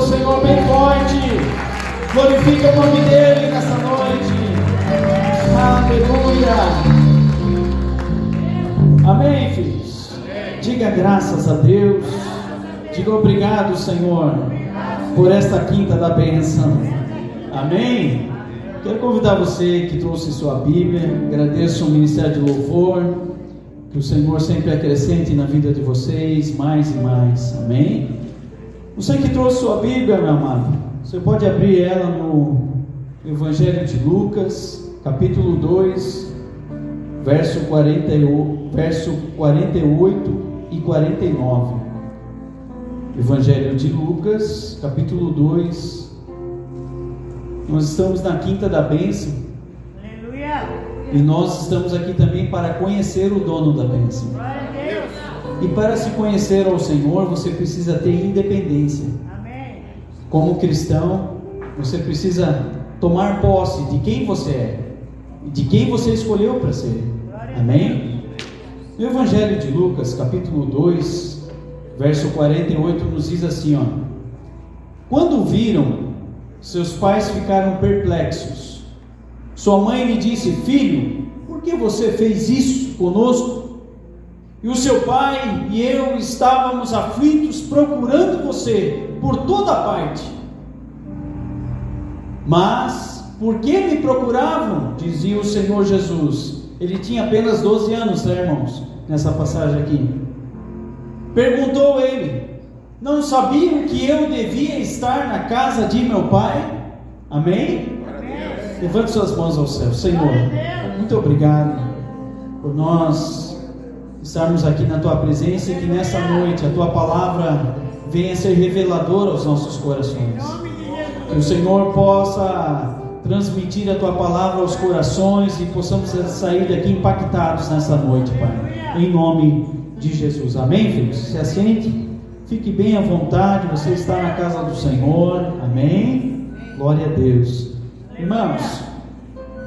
Senhor bem forte. Glorifica o nome dele nessa noite. Aleluia. Amém, filhos? Diga graças a Deus. Diga obrigado, Senhor, por esta quinta da bênção. Amém? Quero convidar você que trouxe sua Bíblia. Agradeço o Ministério de Louvor. Que o Senhor sempre acrescente na vida de vocês mais e mais. Amém? Você que trouxe sua Bíblia, meu amado, você pode abrir ela no Evangelho de Lucas, capítulo 2, verso 48 e 49. Evangelho de Lucas, capítulo 2. Nós estamos na quinta da bênção. Aleluia. E nós estamos aqui também para conhecer o dono da bênção. E para se conhecer ao Senhor, você precisa ter independência. Amém. Como cristão, você precisa tomar posse de quem você é, de quem você escolheu para ser. Amém? No Evangelho de Lucas, capítulo 2, verso 48, nos diz assim, ó: quando viram, seus pais ficaram perplexos. Sua mãe lhe disse: filho, por que você fez isso conosco? E o seu pai e eu estávamos aflitos procurando você por toda parte. Mas por que me procuravam? Dizia o Senhor Jesus. Ele tinha apenas 12 anos, tá, irmãos? Nessa passagem aqui. Perguntou ele: não sabiam que eu devia estar na casa de meu pai? Amém? Levante suas mãos ao céu. Senhor, muito obrigado por nós estarmos aqui na Tua presença e que nessa noite a Tua palavra venha ser reveladora aos nossos corações. Que o Senhor possa transmitir a Tua palavra aos corações e possamos sair daqui impactados nessa noite, Pai. Em nome de Jesus. Amém, filhos? Se assente, fique bem à vontade, você está na casa do Senhor. Amém? Glória a Deus. Irmãos,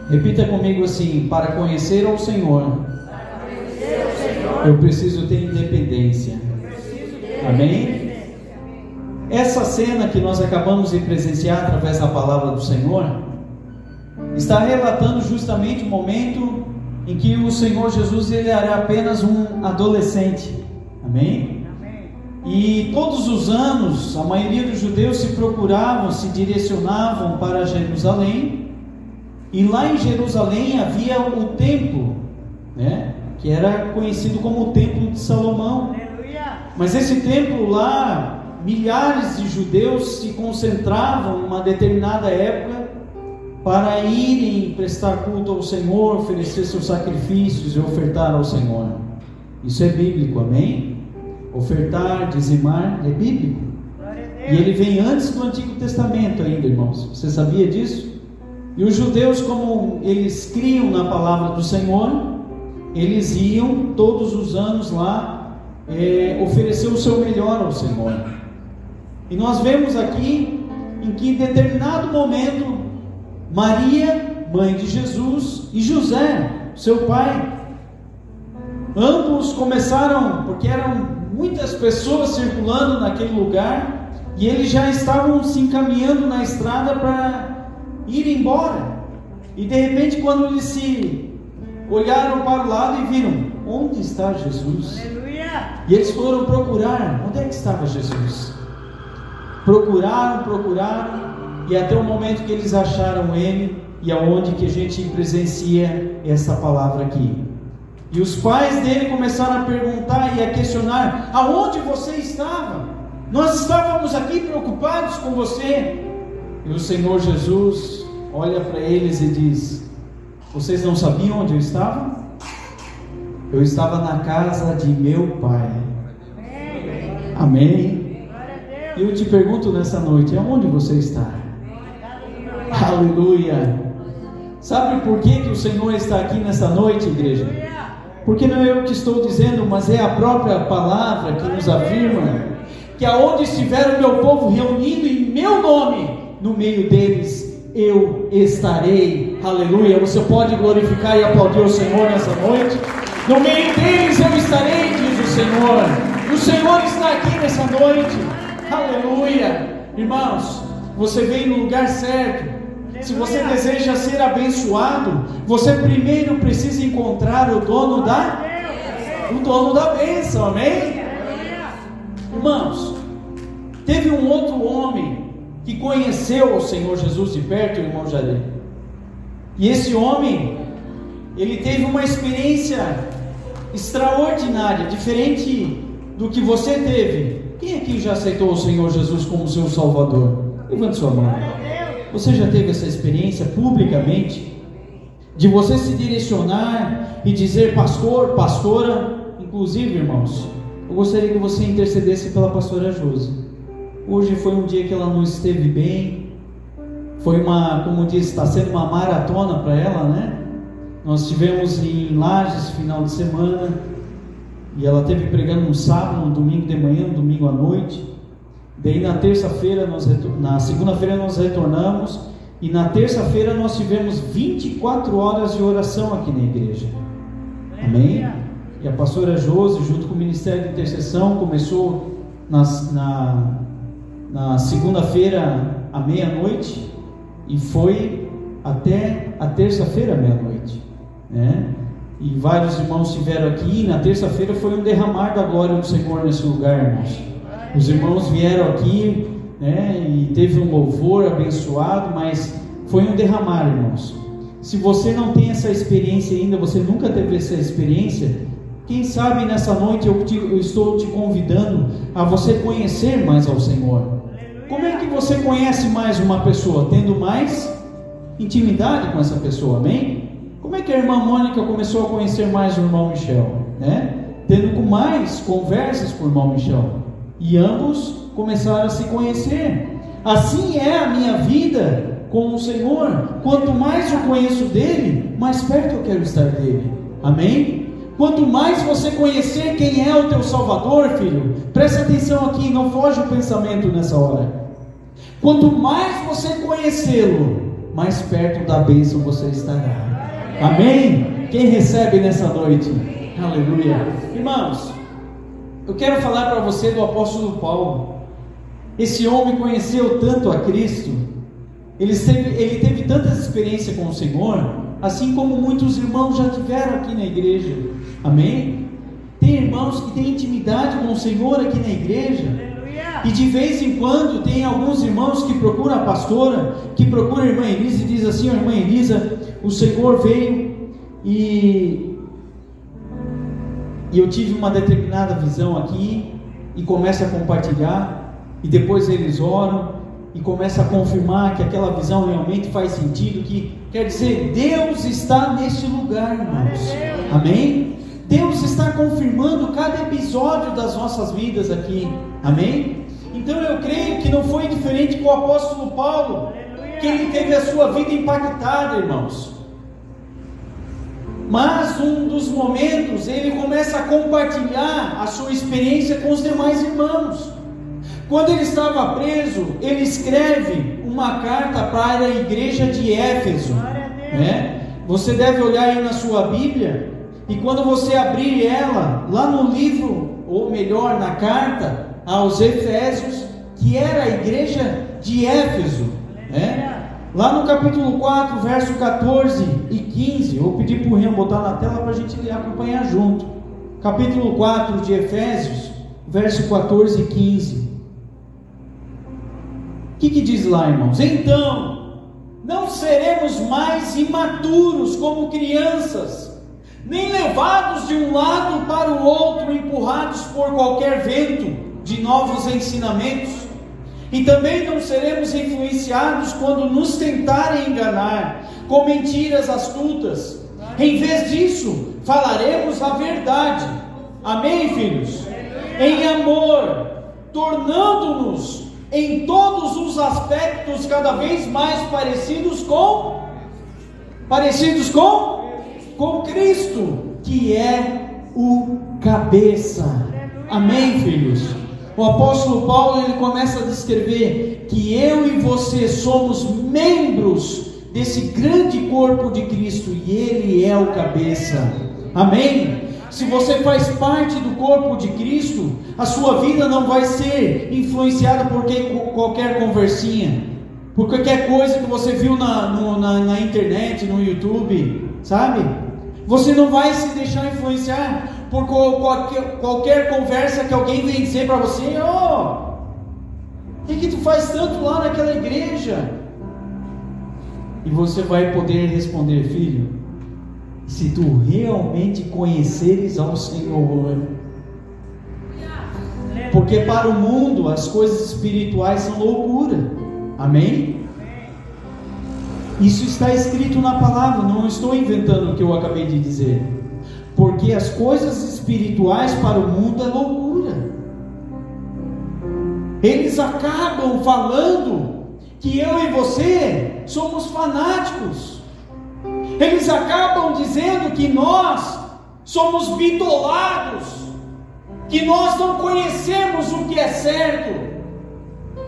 repita comigo assim: para conhecer ao Senhor, eu preciso ter independência. Amém? Essa cena que nós acabamos de presenciar através da palavra do Senhor está relatando justamente o momento em que o Senhor Jesus ele era apenas um adolescente. Amém? E todos os anos a maioria dos judeus se direcionavam para Jerusalém, e lá em Jerusalém havia o templo, né? Que era conhecido como o Templo de Salomão. Mas esse templo lá, milhares de judeus se concentravam numa determinada época para irem prestar culto ao Senhor, oferecer seus sacrifícios e ofertar ao Senhor. Isso é bíblico, amém? Ofertar, dizimar é bíblico. E ele vem antes do Antigo Testamento ainda, irmãos. Você sabia disso? E os judeus, como eles criam na palavra do Senhor, eles iam todos os anos lá oferecer o seu melhor ao Senhor. E nós vemos aqui em que em determinado momento Maria, mãe de Jesus, e José, seu pai, ambos começaram, porque eram muitas pessoas circulando naquele lugar, e eles já estavam se encaminhando na estrada para ir embora. E de repente, quando eles se olharam para o lado e viram: onde está Jesus? Aleluia! E eles foram procurar, onde é que estava Jesus? Procuraram, e até o momento que eles acharam ele, e aonde que a gente presencia essa palavra aqui. E os pais dele começaram a perguntar e a questionar: aonde você estava? Nós estávamos aqui preocupados com você. E o Senhor Jesus olha para eles e diz: vocês não sabiam onde eu estava? Eu estava na casa de meu pai. Amém? E eu te pergunto nessa noite: aonde você está? Aleluia! Sabe por que o Senhor está aqui nessa noite, igreja? Porque não é eu que estou dizendo, mas é a própria palavra que nos afirma que aonde estiver o meu povo reunido em meu nome, no meio deles eu estarei. Aleluia! Você pode glorificar e aplaudir o Senhor nessa noite? No meio deles eu estarei, diz o Senhor. O Senhor está aqui nessa noite. Aleluia! Irmãos, você veio no lugar certo. Se você deseja ser abençoado, você primeiro precisa encontrar o dono da bênção, amém? Irmãos, teve um outro homem que conheceu o Senhor Jesus de perto, o irmão Jair. E esse homem, ele teve uma experiência extraordinária, diferente do que você teve. Quem aqui já aceitou o Senhor Jesus como seu Salvador? Levante sua mão. Você já teve essa experiência publicamente? De você se direcionar e dizer pastor, pastora. Inclusive, irmãos, eu gostaria que você intercedesse pela pastora Josi. Hoje foi um dia que ela não esteve bem. Foi como diz, está sendo uma maratona para ela, né? Nós estivemos em Lages final de semana. E ela esteve pregando um sábado, um domingo de manhã, um domingo à noite. Daí na terça-feira, na segunda-feira nós retornamos. E na terça-feira nós tivemos 24 horas de oração aqui na igreja. Amém? E a pastora Josi, junto com o Ministério de Intercessão, começou na segunda-feira à meia-noite. E foi até a terça-feira à meia-noite, né? E vários irmãos estiveram aqui. Na terça-feira foi um derramar da glória do Senhor nesse lugar, irmãos. Os irmãos vieram aqui, né, e teve um louvor abençoado, mas foi um derramar, irmãos. Se você não tem essa experiência ainda, você nunca teve essa experiência, quem sabe nessa noite eu estou te convidando a você conhecer mais ao Senhor. Como é que você conhece mais uma pessoa? Tendo mais intimidade com essa pessoa, amém? Como é que a irmã Mônica começou a conhecer mais o irmão Michel, né? Tendo mais conversas com o irmão Michel. E ambos começaram a se conhecer. Assim é a minha vida com o Senhor. Quanto mais eu conheço dele, mais perto eu quero estar dele. Amém? Quanto mais você conhecer quem é o teu Salvador, filho, presta atenção aqui, não foge o pensamento nessa hora. Quanto mais você conhecê-lo, mais perto da bênção você estará. Amém? Quem recebe nessa noite? Aleluia. Irmãos, eu quero falar para você do apóstolo Paulo. Esse homem conheceu tanto a Cristo, ele teve tanta experiência com o Senhor, assim como muitos irmãos já tiveram aqui na igreja. Amém? Tem irmãos que têm intimidade com o Senhor aqui na igreja. E de vez em quando tem alguns irmãos que procuram a pastora, que procuram a irmã Elisa e diz assim: irmã Elisa, o Senhor veio e eu tive uma determinada visão aqui, e começa a compartilhar, e depois eles oram e começa a confirmar que aquela visão realmente faz sentido, que quer dizer, Deus está neste lugar, irmãos. Amém? Deus está confirmando cada episódio das nossas vidas aqui. Amém? Então eu creio que não foi diferente com o apóstolo Paulo, que ele teve a sua vida impactada, irmãos. Mas um dos momentos ele começa a compartilhar a sua experiência com os demais irmãos. Quando ele estava preso, ele escreve uma carta para a igreja de Éfeso, né? Você deve olhar aí na sua Bíblia, e quando você abrir ela, lá no livro, ou melhor, na carta aos Efésios, que era a igreja de Éfeso, né? Lá no capítulo 4, verso 14 e 15, eu vou pedir para o Rian botar na tela para a gente acompanhar junto. Capítulo 4 de Efésios, verso 14 e 15. O que diz lá, irmãos? Então, não seremos mais imaturos como crianças, nem levados de um lado para o outro, empurrados por qualquer vento de novos ensinamentos. E também não seremos influenciados quando nos tentarem enganar com mentiras astutas. Em vez disso, falaremos a verdade. Amém, filhos? Em amor, tornando-nos em todos os aspectos cada vez mais parecidos com Cristo, que é o cabeça. Amém, filhos? O apóstolo Paulo, ele começa a descrever que eu e você somos membros desse grande corpo de Cristo, e ele é o cabeça. Amém? Se você faz parte do corpo de Cristo, a sua vida não vai ser influenciada por qualquer conversinha, por qualquer coisa que você viu na internet, no YouTube, sabe? Você não vai se deixar influenciar por qualquer conversa que alguém vem dizer para você: oh, o que tu faz tanto lá naquela igreja? E você vai poder responder: filho, se tu realmente conheceres ao Senhor. Porque para o mundo as coisas espirituais são loucura. Amém? Isso está escrito na palavra, não estou inventando o que eu acabei de dizer. Porque as coisas espirituais para o mundo é loucura. Eles acabam falando que eu e você somos fanáticos. Eles acabam dizendo que nós somos bitolados, que nós não conhecemos o que é certo.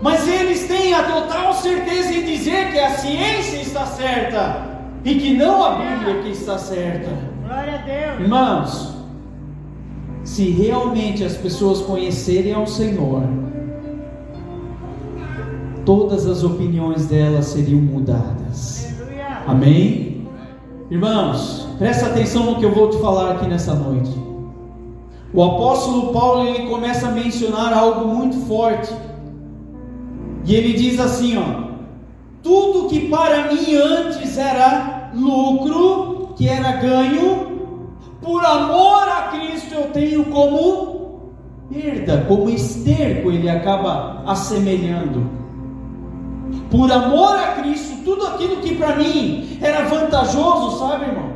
Mas eles têm a total certeza em dizer que a ciência está certa e que não a Bíblia que está certa. Glória a Deus. Irmãos, se realmente as pessoas conhecerem ao Senhor, todas as opiniões delas seriam mudadas. Aleluia. Amém? Irmãos, presta atenção no que eu vou te falar aqui nessa noite. O apóstolo Paulo, ele começa a mencionar algo muito forte. E ele diz assim, ó: tudo que para mim antes era lucro, que era ganho, por amor a Cristo eu tenho como perda, como esterco, ele acaba assemelhando. Por amor a Cristo, tudo aquilo que para mim era vantajoso, sabe, irmão?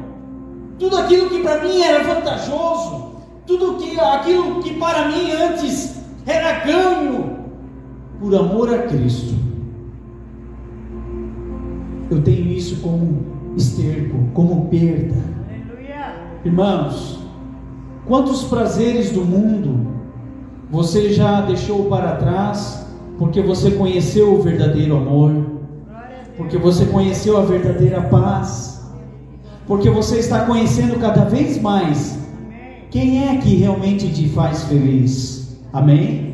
Tudo aquilo que para mim era vantajoso, aquilo que para mim antes era ganho, por amor a Cristo, eu tenho isso como esterco, como perda. Aleluia. Irmãos, quantos prazeres do mundo você já deixou para trás, porque você conheceu o verdadeiro amor, porque você conheceu a verdadeira paz, porque você está conhecendo cada vez mais quem é que realmente te faz feliz. Amém?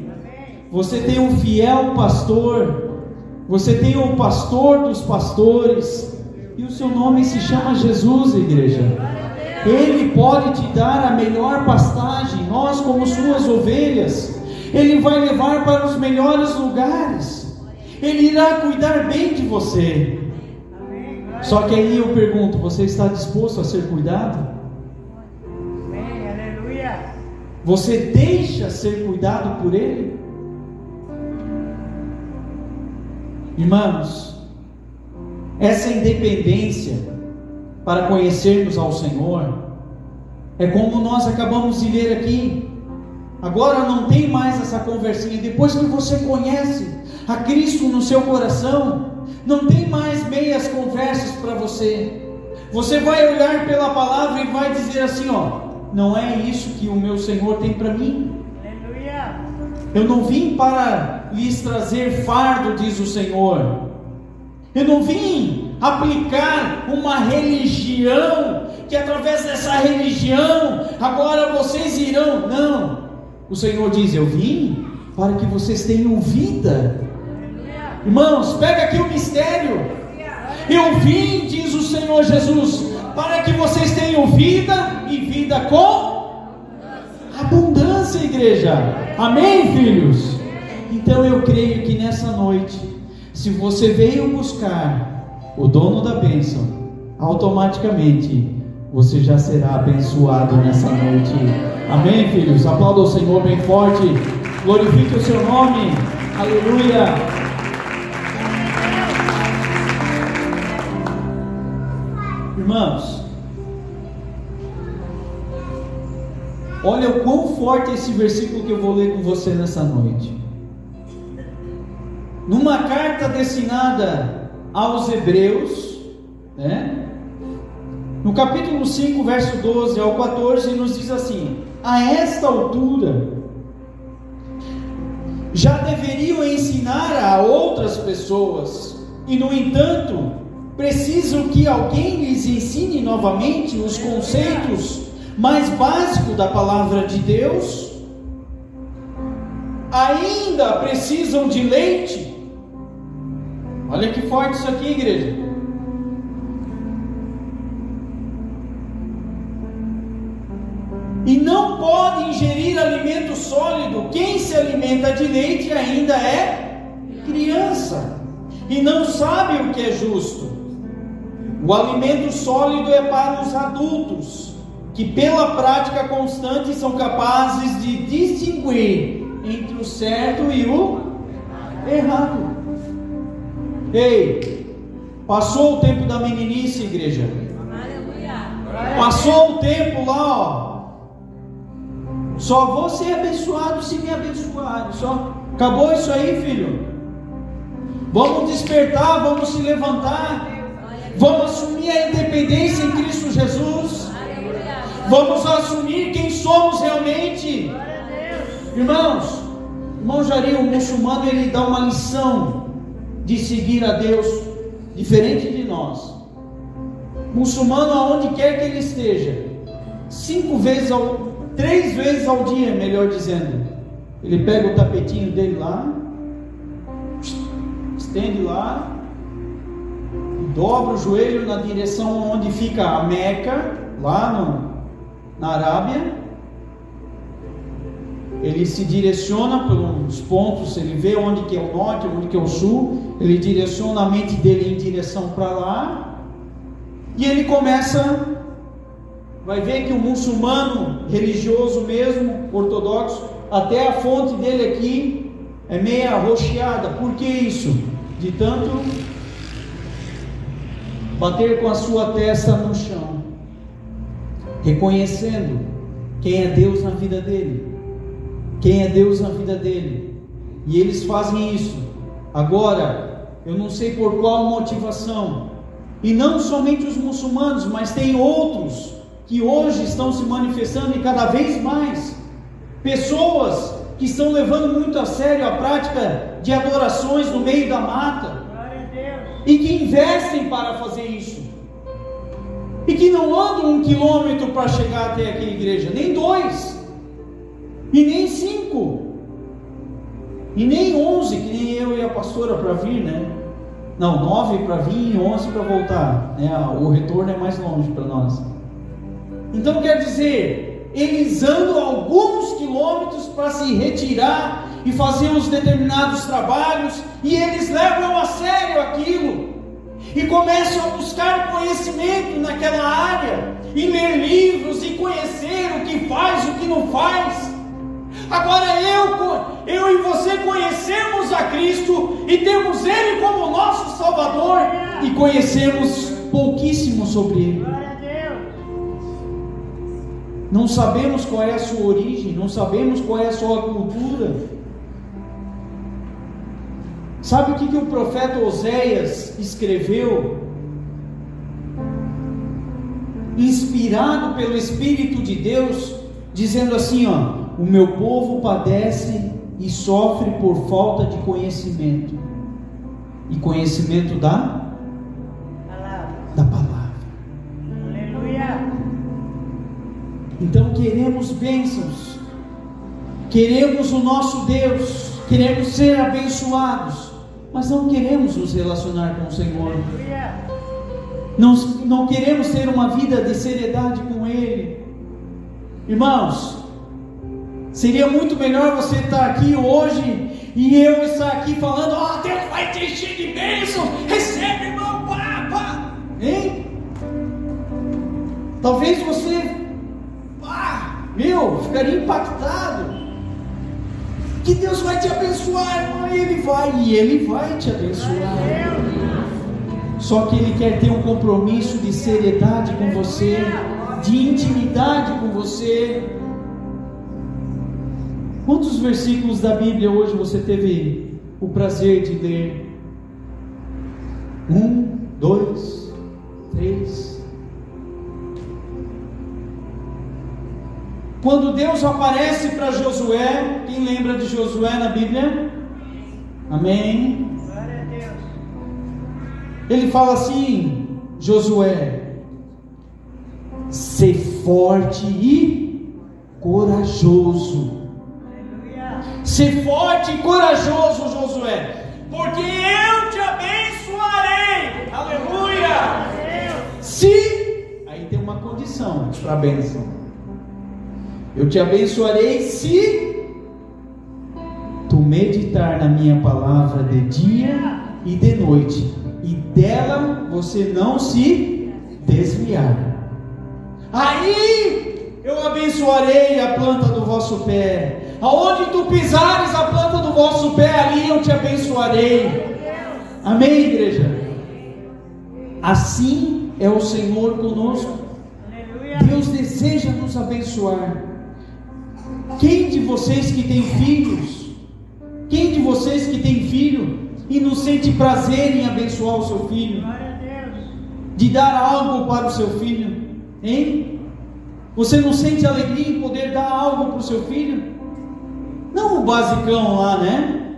Você tem um fiel pastor, você tem o pastor dos pastores, e o seu nome se chama Jesus, igreja. Ele pode te dar a melhor pastagem, nós como suas ovelhas, Ele vai levar para os melhores lugares, Ele irá cuidar bem de você. Só que aí eu pergunto, você está disposto a ser cuidado? Aleluia. Você deixa ser cuidado por Ele? Irmãos, essa independência para conhecermos ao Senhor é como nós acabamos de ver aqui. Agora não tem mais essa conversinha. Depois que você conhece a Cristo no seu coração, não tem mais meias conversas para você. Você vai olhar pela palavra e vai dizer assim, ó: não é isso que o meu Senhor tem para mim. Aleluia. Eu não vim para lhes trazer fardo, diz o Senhor. Eu não vim aplicar uma religião, que através dessa religião agora vocês irão. Não. O Senhor diz: eu vim para que vocês tenham vida. Irmãos, pega aqui o mistério. Eu vim, diz o Senhor Jesus, para que vocês tenham vida e vida com abundância, igreja. Amém, filhos? Então eu creio que nessa noite, se você veio buscar o dono da bênção, automaticamente você já será abençoado nessa noite. Amém, filhos? Aplauda o Senhor bem forte, glorifique o seu nome. Aleluia. Irmãos, olha o quão forte é esse versículo que eu vou ler com você nessa noite. Numa carta destinada aos Hebreus, no capítulo 5, verso 12 ao 14, nos diz assim: a esta altura já deveriam ensinar a outras pessoas, e no entanto precisam que alguém lhes ensine novamente os conceitos mais básico da palavra de Deus ainda precisam de leite. Olha que forte isso aqui, igreja. E não pode ingerir alimento sólido. Quem se alimenta de leite ainda é criança e não sabe o que é justo. O alimento sólido é para os adultos, que pela prática constante são capazes de distinguir entre o certo e o errado. Ei, passou o tempo da meninice, igreja. Passou o tempo lá, ó. Só vou ser abençoado se me abençoarem. Só acabou isso aí, filho. Vamos despertar, vamos se levantar, vamos assumir a independência em Cristo Jesus. Vamos assumir quem somos realmente. Irmãos, irmão Jari, o muçulmano, ele dá uma lição de seguir a Deus diferente de nós. Muçulmano, aonde quer que ele esteja, 3 vezes ao dia, melhor dizendo, ele pega o tapetinho dele lá, estende lá, dobra o joelho na direção onde fica a Meca, lá na Arábia. Ele se direciona pelos pontos, ele vê onde que é o norte, onde que é o sul, ele direciona a mente dele em direção para lá, e ele começa, vai ver que o muçulmano religioso mesmo, ortodoxo, até a fonte dele aqui é meia rocheada. Por que isso? De tanto bater com a sua testa no chão, reconhecendo quem é Deus na vida dele. Quem é Deus na vida dele. E eles fazem isso. Agora, eu não sei por qual motivação, e não somente os muçulmanos, mas tem outros que hoje estão se manifestando e cada vez mais, pessoas que estão levando muito a sério a prática de adorações no meio da mata, e que investem para fazer isso, e que não andam 1 quilômetro para chegar até aqui a igreja, nem 2, e nem 5, e nem 11, que nem eu e a pastora para vir, né? Não, 9 para vir e 11 para voltar, né? O retorno é mais longe para nós. Então quer dizer, eles andam alguns quilômetros para se retirar e fazer os determinados trabalhos, e eles levam a sério aquilo, e começam a buscar conhecimento naquela área, e ler livros, e conhecer o que faz, o que não faz. Agora eu e você conhecemos a Cristo, e temos Ele como nosso Salvador, e conhecemos pouquíssimo sobre Ele. Não sabemos qual é a sua origem, não sabemos qual é a sua cultura. Sabe o que o profeta Oséias escreveu? Inspirado pelo Espírito de Deus, dizendo assim, ó: o meu povo padece e sofre por falta de conhecimento. E conhecimento da palavra. Aleluia. Então queremos bênçãos, queremos o nosso Deus, queremos ser abençoados, mas não queremos nos relacionar com o Senhor. Não queremos ter uma vida de seriedade com Ele. Irmãos, seria muito melhor você estar aqui hoje e eu estar aqui falando: ó, Deus vai te encher de bênção, recebe, irmão, pá. Hein? Talvez você, ficaria impactado, que Deus vai te abençoar, irmão, e Ele vai te abençoar. Só que Ele quer ter um compromisso de seriedade com você, de intimidade com você. Quantos versículos da Bíblia hoje você teve o prazer de ler? 1, 2, 3. Quando Deus aparece para Josué, quem lembra de Josué na Bíblia? Amém? Glória a Deus. Ele fala assim: Josué, ser forte e corajoso. Ser forte e corajoso, Josué, porque eu te abençoarei. Aleluia! Se, aí tem uma condição para a bênção. Eu te abençoarei se tu meditar na minha palavra de dia e de noite, e dela você não se desviar. Aí eu abençoarei a planta do vosso pé. Aonde tu pisares a planta do vosso pé, ali eu te abençoarei. Amém, igreja? Assim é o Senhor conosco. Deus deseja nos abençoar. Quem de vocês que tem filhos, quem de vocês que tem filho e não sente prazer em abençoar o seu filho, de dar algo para o seu filho, hein? Você não sente alegria em poder dar algo para o seu filho? Não o basicão lá, né?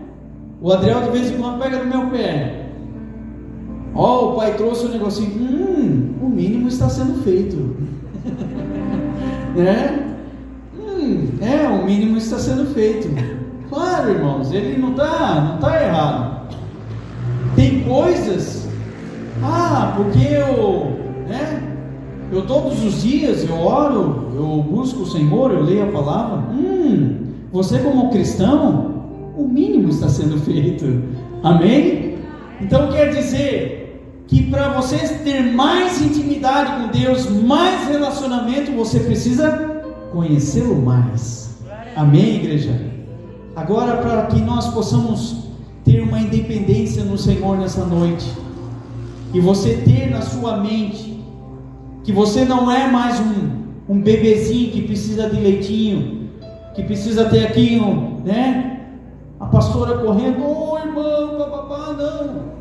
O Adriel de vez em quando pega no meu pé. Ó, o pai trouxe um negocinho. O mínimo está sendo feito. Né? O mínimo está sendo feito. Claro, irmãos, ele não está errado. Tem coisas. Porque eu todos os dias eu oro, eu busco o Senhor, eu leio a palavra. Você como cristão, o mínimo está sendo feito. Amém? Então quer dizer que para você ter mais intimidade com Deus, mais relacionamento, você precisa conhecê-lo mais. Amém, igreja? Agora, para que nós possamos ter uma independência no Senhor nessa noite, e você ter na sua mente que você não é mais um bebezinho que precisa de leitinho, que precisa ter aqui a pastora correndo, irmão, papapá, não.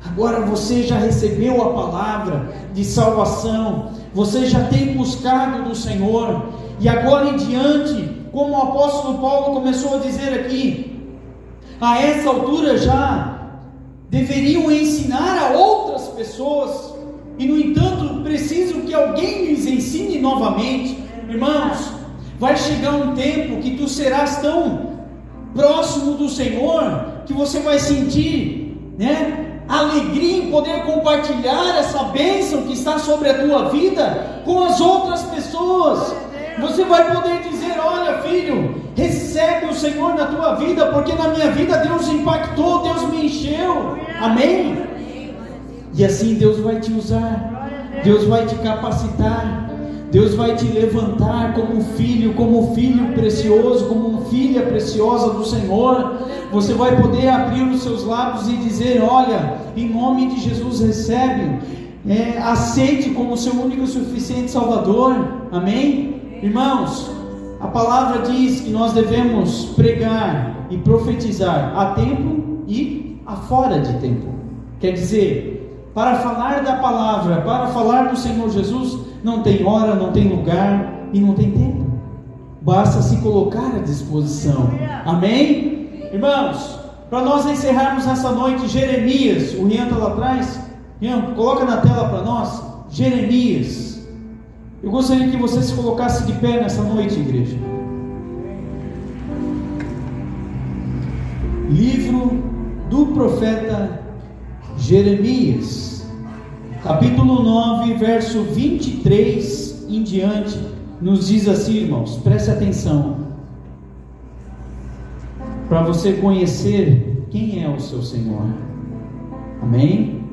Agora você já recebeu a palavra de salvação, você já tem buscado no Senhor, e agora em diante, como o apóstolo Paulo começou a dizer aqui, a essa altura já deveriam ensinar a outras pessoas, e no entanto precisam que alguém lhes ensine novamente. Irmãos, vai chegar um tempo que tu serás tão próximo do Senhor, que você vai sentir alegria em poder compartilhar essa bênção que está sobre a tua vida com as outras pessoas. Você vai poder dizer: olha, filho, recebe o Senhor na tua vida, porque na minha vida Deus impactou, Deus me encheu. Amém? E assim Deus vai te usar, Deus vai te capacitar, Deus vai te levantar como filho precioso, como uma filha preciosa do Senhor. Você vai poder abrir os seus lábios e dizer: olha, em nome de Jesus, recebe, aceite como seu único e suficiente Salvador. Amém? Irmãos, a palavra diz que nós devemos pregar e profetizar a tempo e a fora de tempo. Quer dizer, para falar da palavra, para falar do Senhor Jesus, não tem hora, não tem lugar e não tem tempo. Basta se colocar à disposição. Amém? Irmãos, para nós encerrarmos essa noite, Jeremias, o Rian está lá atrás. Rian, coloca na tela para nós, Jeremias. Eu gostaria que você se colocasse de pé nessa noite, igreja. Livro do profeta Jeremias, capítulo 9, verso 23 em diante, nos diz assim, irmãos, preste atenção, para você conhecer quem é o seu Senhor. Amém?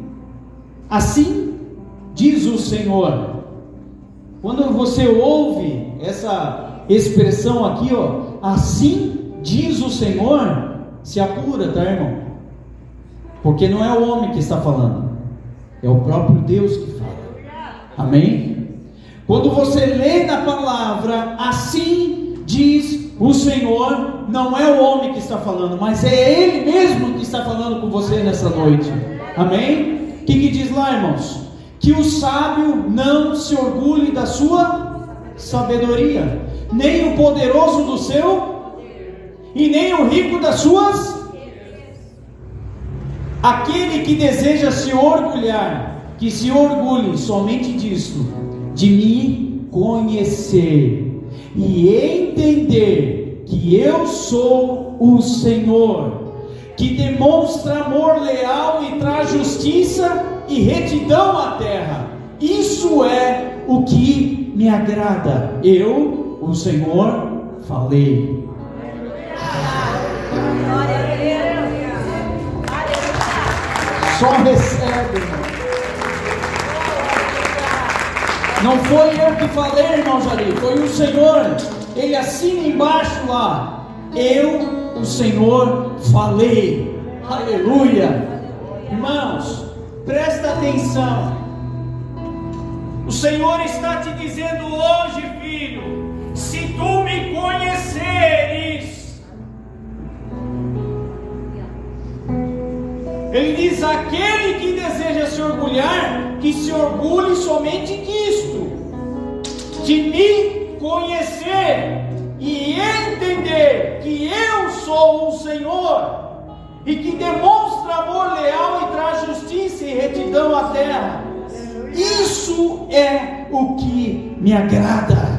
Assim diz o Senhor. Quando você ouve essa expressão aqui, assim diz o Senhor, se apura, tá, irmão? Porque não é o homem que está falando, é o próprio Deus que fala. Amém? Quando você lê na palavra, assim diz o Senhor, não é o homem que está falando, mas é Ele mesmo que está falando com você nessa noite. Amém? O que diz lá, irmãos? Que o sábio não se orgulhe da sua sabedoria, nem o poderoso do seu, e nem o rico das suas. Aquele que deseja se orgulhar, que se orgulhe somente disto, de mim conhecer e entender que eu sou o Senhor, que demonstra amor leal e traz justiça e retidão à terra. Isso é o que me agrada. Eu, o Senhor, falei. Só recebe, irmão. Não foi eu que falei, irmão Jari, foi o Senhor. Ele assina embaixo lá: eu, o Senhor, falei. Aleluia. Irmãos, presta atenção. O Senhor está te dizendo hoje, filho, se tu me conheceres. Ele diz: aquele que deseja se orgulhar, que se orgulhe somente disto, de me conhecer e entender que eu sou o Senhor, e que demonstra amor leal e traz justiça e retidão à terra. Isso é o que me agrada.